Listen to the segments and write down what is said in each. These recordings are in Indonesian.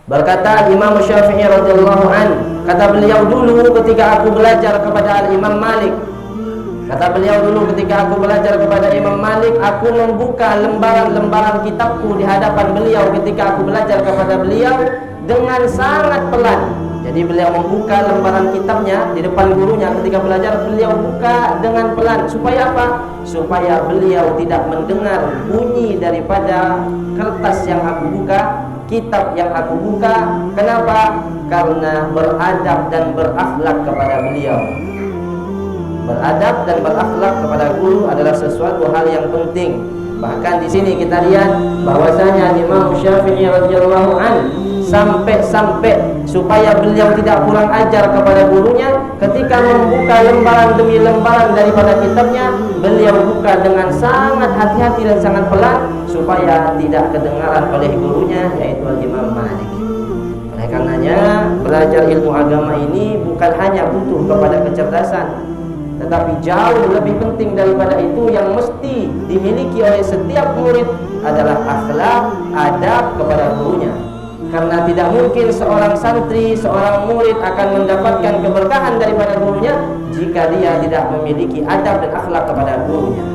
Berkata Imam Syafi'i radhiyallahu an, kata beliau dulu ketika aku belajar kepada Imam Malik. Kata beliau dulu ketika aku belajar kepada Imam Malik, aku membuka lembaran-lembaran kitabku di hadapan beliau ketika aku belajar kepada beliau dengan sangat pelan. Jadi beliau membuka lembaran kitabnya di depan gurunya ketika belajar, beliau buka dengan pelan. Supaya apa? Supaya beliau tidak mendengar bunyi daripada kertas yang aku buka, kitab yang aku buka. Kenapa? Karena beradab dan berakhlak kepada beliau. Beradab dan berakhlak kepada guru adalah sesuatu hal yang penting. Bahkan di sini kita lihat bahwasanya Imam Syafi'i radhiyallahu an sampai supaya beliau tidak kurang ajar kepada gurunya, ketika membuka lembaran demi lembaran daripada kitabnya, beliau buka dengan sangat hati-hati dan sangat pelan supaya tidak kedengaran oleh gurunya, yaitu Imam Malik. Oleh karenanya belajar ilmu agama ini bukan hanya butuh kepada kecerdasan, tetapi jauh lebih penting daripada itu yang mesti dimiliki oleh setiap murid adalah akhlak, adab kepada gurunya. Karena tidak mungkin seorang santri, seorang murid akan mendapatkan keberkahan daripada gurunya jika dia tidak memiliki adab dan akhlak kepada gurunya.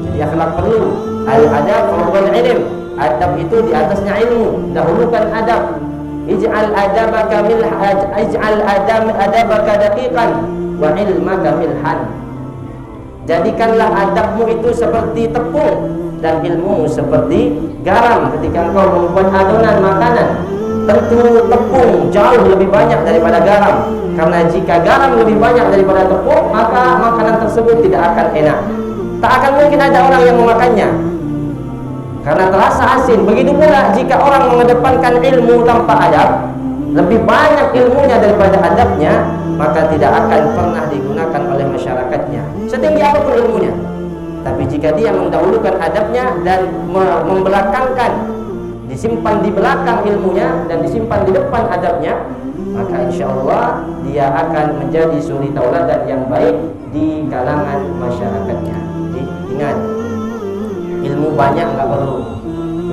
Jadi akhlak perlu. Al-adab fawqal ilm. Adab itu di atasnya ilmu. Dahulukan adab. Ij'al adabaka daqiqan wa ilmaka milhan. Jadikanlah adabmu itu seperti tepung dan ilmu seperti garam. Ketika engkau membuat adonan makanan, tentu tepung jauh lebih banyak daripada garam. Karena jika garam lebih banyak daripada tepung, maka makanan tersebut tidak akan enak. Tak akan mungkin ada orang yang memakannya karena terasa asin. Begitu pula jika orang mengedepankan ilmu tanpa adab, lebih banyak ilmunya daripada adabnya, maka tidak akan pernah digunakan oleh masyarakatnya, setinggi apapun ilmunya. Tapi jika dia mendahulukan adabnya dan membelakangkan, disimpan di belakang ilmunya dan disimpan di depan adabnya, maka insya Allah dia akan menjadi suri tauladan yang baik di kalangan masyarakatnya. Jadi ingat, ilmu banyak nggak perlu,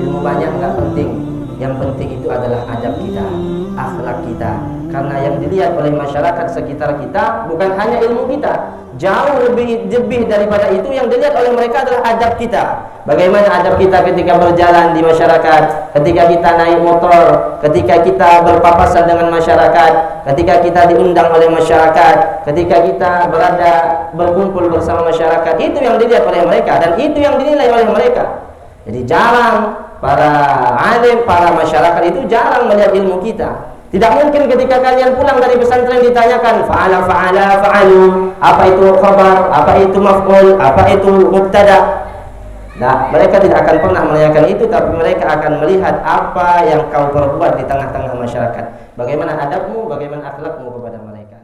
ilmu banyak nggak penting. Yang penting itu adalah adab kita, akhlak kita. Karena yang dilihat oleh masyarakat sekitar kita bukan hanya ilmu kita, jauh lebih daripada itu. Yang dilihat oleh mereka adalah adab kita. Bagaimana adab kita ketika berjalan di masyarakat, ketika kita naik motor, ketika kita berpapasan dengan masyarakat, ketika kita diundang oleh masyarakat, ketika kita berkumpul bersama masyarakat. Itu yang dilihat oleh mereka dan itu yang dinilai oleh mereka. Jadi jarang para alim, para masyarakat itu jarang melihat ilmu kita. Tidak mungkin ketika kalian pulang dari pesantren ditanyakan fa'alu, apa itu khabar, apa itu maf'ul, apa itu mubtada. Nah, mereka tidak akan pernah menanyakan itu, tapi mereka akan melihat apa yang kau perbuat di tengah-tengah masyarakat. Bagaimana adabmu, bagaimana akhlakmu kepada mereka.